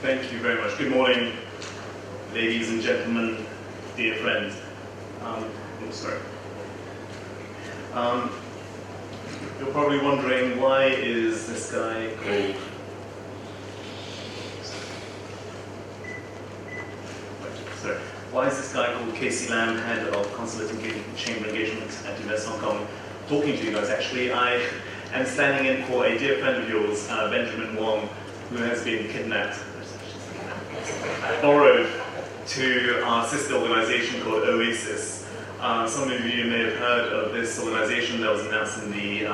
Thank you very much. Good morning, ladies and gentlemen, dear friends. You're probably wondering, why is this guy called... Why is this guy called Casey Lam, head of Consulate and Chamber Engagement at InvestHK, talking to you guys? Actually, I am standing in for a dear friend of yours, Benjamin Wong, who has been kidnapped, borrowed to our sister organization called Oasis. Some of you may have heard of this organization that was announced in the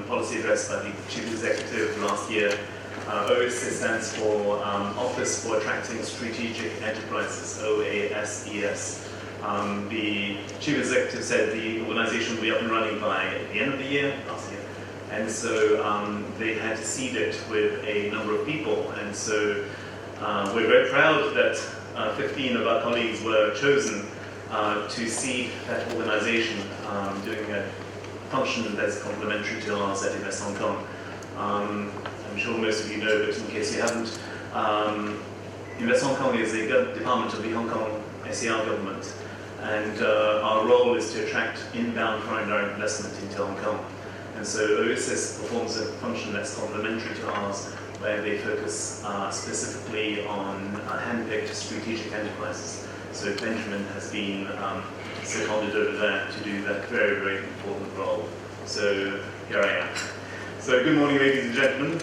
policy address by the Chief Executive last year. OASES stands for Office for Attracting Strategic Enterprises, OASES. The Chief Executive said the organization will be up and running by the end of the year, last year. And so they had to seed it with a number of people. And so we're very proud that 15 of our colleagues were chosen to seed that organization, doing a function that's complementary to ours at InvestHK. I'm sure most of you know, but in case you haven't, InvestHK is a department of the Hong Kong SAR government, and our role is to attract inbound foreign direct investment into Hong Kong. And so OASIS performs a function that's complementary to ours, where they focus specifically on hand-picked strategic enterprises. So Benjamin has been seconded over there to do that very, very important role. So here I am. So good morning, ladies and gentlemen,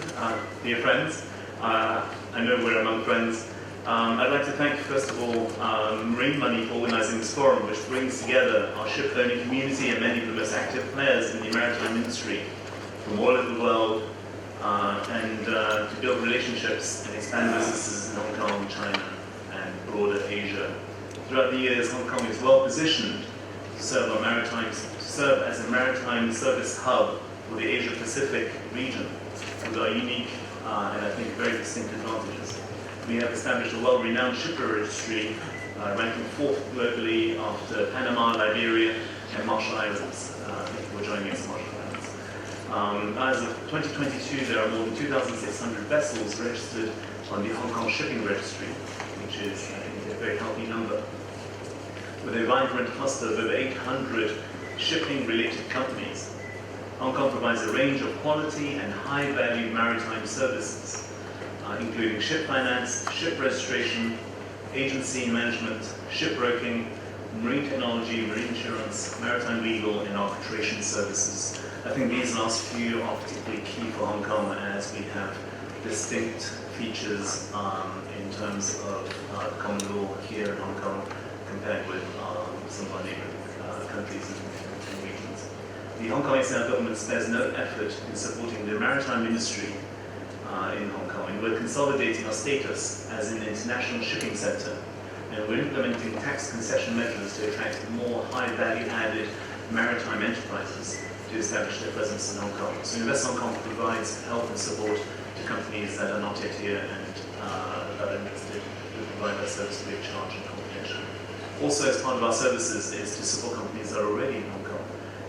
dear friends. I know we're among friends. I'd like to thank, first of all, Marine Money for organizing this forum, which brings together our ship-owning community and many of the most active players in the maritime industry from all over the world, and to build relationships and expand businesses in Hong Kong, China, and broader Asia. Throughout the years, Hong Kong is well positioned to serve as a maritime service hub for the Asia-Pacific region, with our unique and I think very distinct advantages. We have established a well-renowned shipper registry, ranking 4th globally after Panama, Liberia, and Marshall Islands. Thank you for joining us, Marshall Islands. As of 2022, there are more than 2,600 vessels registered on the Hong Kong Shipping Registry, which is, I think, a very healthy number. With a vibrant cluster of over 800 shipping-related companies, Hong Kong provides a range of quality and high-value maritime services, including ship finance, ship registration, agency management, shipbroking, marine technology, marine insurance, maritime legal, and arbitration services. I think these last few are particularly key for Hong Kong, as we have distinct features in terms of common law here in Hong Kong compared with some of our neighboring countries and regions. The Hong Kong SAR government spares no effort in supporting the maritime industry in Hong Kong, and we're consolidating our status as an international shipping center, and we're implementing tax concession measures to attract more high-value-added maritime enterprises to establish their presence in Hong Kong. So InvestHK provides help and support to companies that are not yet here and that are interested to provide that service free of charge and confidential. Also, as part of our services is to support companies that are already in Hong Kong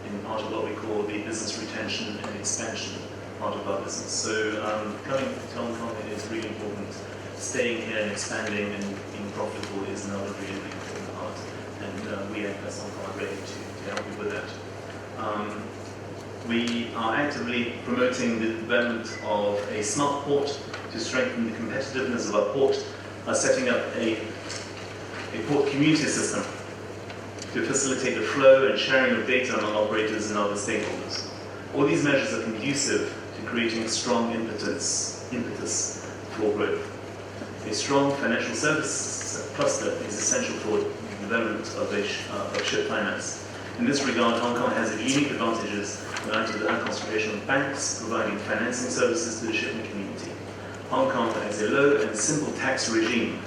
in part of what we call the business retention and expansion part of our business. So coming to Hong Kong is really important. Staying here and expanding and being profitable is another really, really important part. And we at InvestHK are ready to help you with that. We are actively promoting the development of a smart port to strengthen the competitiveness of our port, setting up a port community system to facilitate the flow and sharing of data among operators and other stakeholders. All these measures are conducive to creating a strong impetus for growth. A strong financial services cluster is essential for the development of ship finance. In this regard, Hong Kong has unique advantages in light of the concentration of banks providing financing services to the shipping community. Hong Kong has a low and simple tax regime.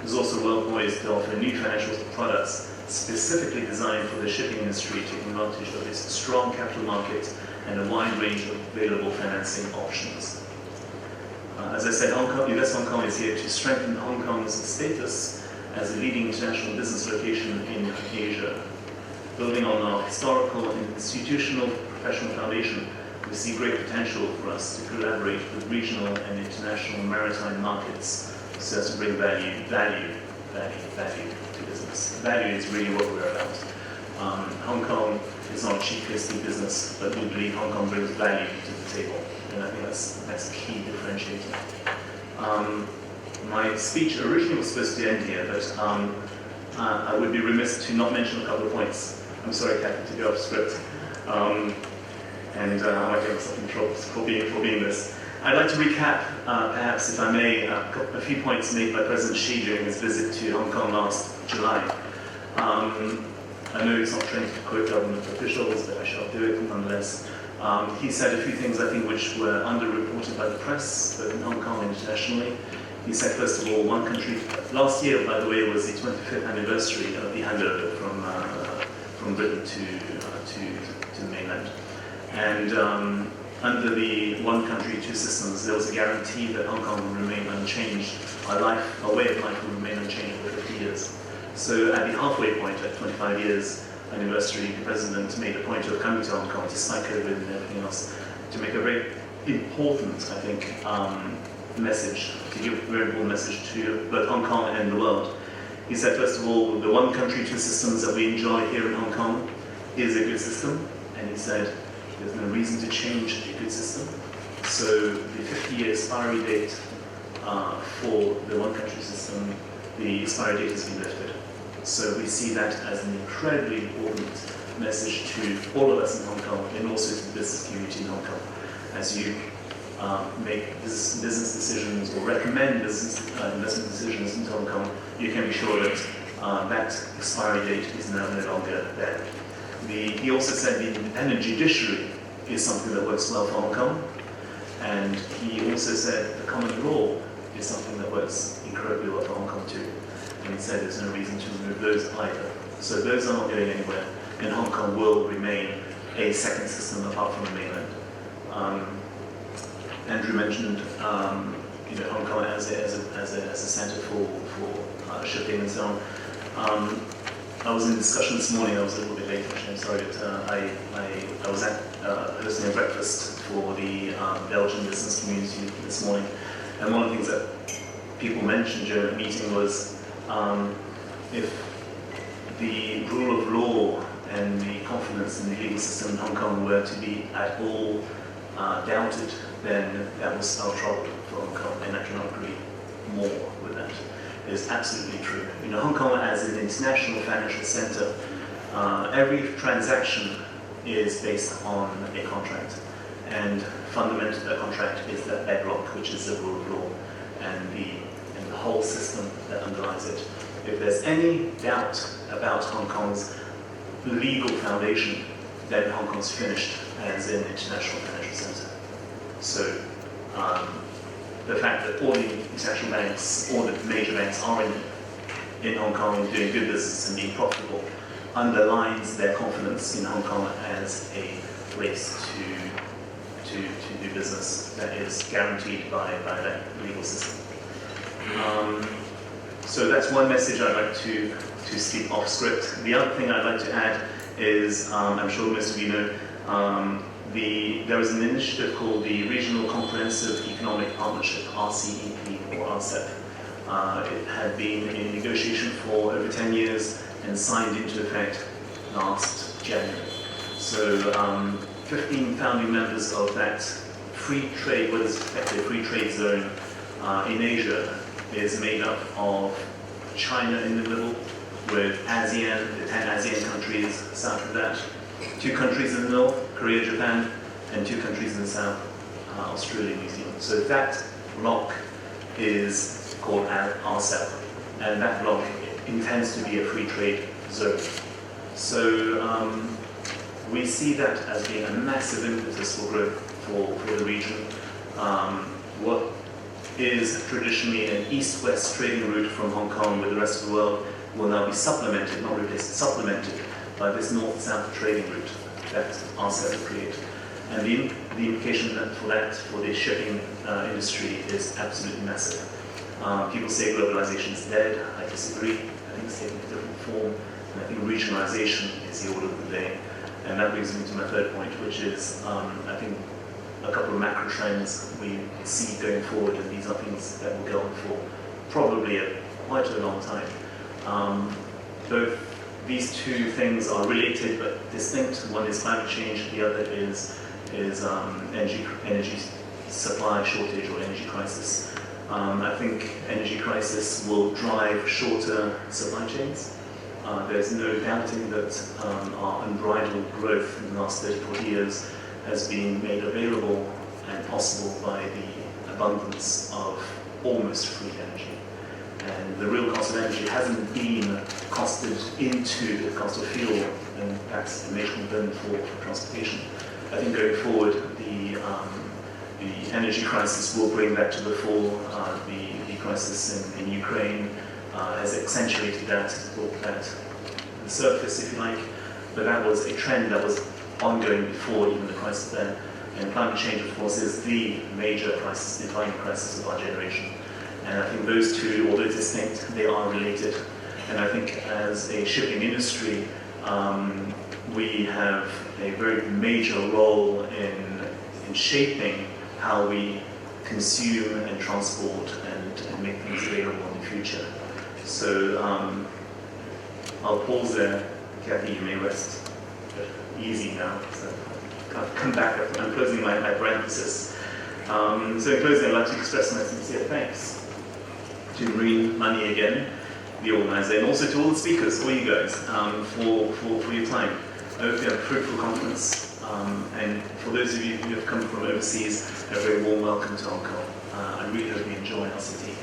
It is also well poised to offer new financial products specifically designed for the shipping industry, taking advantage of its strong capital market and a wide range of available financing options. As I said, InvestHK is here to strengthen Hong Kong's status as a leading international business location in Asia. Building on our historical and institutional professional foundation, we see great potential for us to collaborate with regional and international maritime markets So it has to bring value to business. Value is really what we're about. Hong Kong is not a cheap place to do business, but we believe Hong Kong brings value to the table, and I think that's a key differentiator. My speech originally was supposed to end here, but I would be remiss to not mention a couple of points. I'm sorry, Kathy, to go off script, and I might get myself in trouble for being this. I'd like to recap, perhaps, if I may, a few points made by President Xi during his visit to Hong Kong last July. I know it's not trained to quote government officials, but I shall do it nonetheless. He said a few things, I think, which were underreported by the press, both in Hong Kong and internationally. He said, first of all, one country. Last year, by the way, was the 25th anniversary of the handover from Britain to the mainland. And under the one country, two systems, there was a guarantee that Hong Kong would remain unchanged. Our way of life would remain unchanged for 50 years. So at the halfway point, at 25 years anniversary, the President made a point of coming to Hong Kong, despite COVID and everything else, to make a very important, I think, message, to give a very important message to both Hong Kong and the world. He said, first of all, the one country, two systems that we enjoy here in Hong Kong is a good system. And he said, there's no reason to change a good system. So the 50-year expiry date for the one country system, the expiry date has been lifted. So we see that as an incredibly important message to all of us in Hong Kong and also to the business community in Hong Kong. As you make business decisions or recommend business investment decisions into Hong Kong, you can be sure that that expiry date is now no longer there. He also said the independent judiciary is something that works well for Hong Kong, and he also said the common law is something that works incredibly well for Hong Kong too. And he said there's no reason to remove those either. So those are not going anywhere, and Hong Kong will remain a second system apart from the mainland. Andrew mentioned Hong Kong as a center for shipping and so on. I was in discussion this morning. I was a little bit late, actually. I'm sorry, but I was at hosting a breakfast for the Belgian business community this morning, and one of the things that people mentioned during the meeting was if the rule of law and the confidence in the legal system in Hong Kong were to be at all doubted, then that will spell trouble for Hong Kong, and I cannot agree more with that. It is absolutely true. Hong Kong as an international financial center, every transaction is based on a contract, and fundamental to that contract is that bedrock, which is the rule of law, and the whole system that underlies it. If there's any doubt about Hong Kong's legal foundation, then Hong Kong's finished as an international financial center. So the fact that all the international banks, all the major banks are in Hong Kong doing good business and being profitable underlines their confidence in Hong Kong as a place to do business that is guaranteed by that legal system. So that's one message I'd like to speak off script. The other thing I'd like to add is, I'm sure most of you know, there was an initiative called the Regional Comprehensive Economic Partnership, RCEP or RCEP. It had been in negotiation for over 10 years and signed into effect last January. So 15 founding members of that free trade, what is effectively a free trade zone in Asia, is made up of China in the middle, with ASEAN, the 10 ASEAN countries south of that, 2 countries in the north, Korea, Japan, and 2 countries in the south, Australia, New Zealand. So that bloc is called RCEP, and that bloc intends to be a free trade zone. So we see that as being a massive impetus for growth for the region. What is traditionally an east-west trading route from Hong Kong with the rest of the world will now be supplemented, not replaced, supplemented by this north-south trading route that RCEP will create. And the implication for the shipping industry is absolutely massive. People say globalization is dead. I disagree. I think it's taking a different form. And I think regionalization is the order of the day. And that brings me to my third point, which is, I think, a couple of macro trends we see going forward, and these are things that will go on for probably quite a long time. Both these two things are related but distinct. One is climate change, the other is energy supply shortage or energy crisis. I think energy crisis will drive shorter supply chains. There's no doubting that our unbridled growth in the last 30-40 years has been made available and possible by the abundance of almost free energy. And the real cost of energy hasn't been costed into the cost of fuel and perhaps a major component for transportation. I think going forward, the energy crisis will bring that to the fore. The crisis in Ukraine has accentuated that, brought that to the surface, if you like. But that was a trend that was ongoing before even the crisis there. And climate change, of course, is the major crisis, defining crisis of our generation. And I think those two, although distinct, they are related. And I think as a shipping industry, we have a very major role in shaping how we consume and transport and make things available in the future. So I'll pause there. Kathy, you may rest. Easy now. So I'll come back. I'm closing my parenthesis. So in closing, I'd like to express my sincere thanks to Marine Money again, the organizer, and also to all the speakers, all you guys, for your time. I hope you have a fruitful conference. And for those of you who have come from overseas, a very warm welcome to Hong Kong. I really hope you enjoy our city.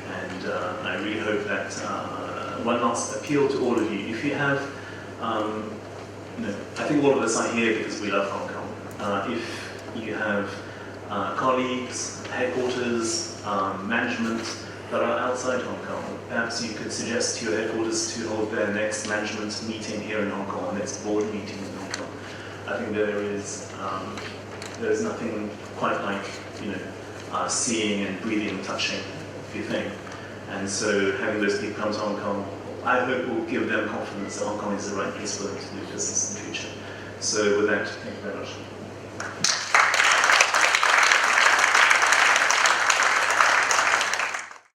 And I really hope that one last appeal to all of you. If you have, I think all of us are here because we love Hong Kong. If you have colleagues, headquarters, management that are outside Hong Kong, perhaps you could suggest to your headquarters to hold their next management meeting here in Hong Kong, next board meeting in Hong Kong. I think there's nothing quite like seeing and breathing and touching the thing. And so having those people come to Hong Kong, I hope will give them confidence that Hong Kong is the right place for them to do business in the future. So with that, thank you very much.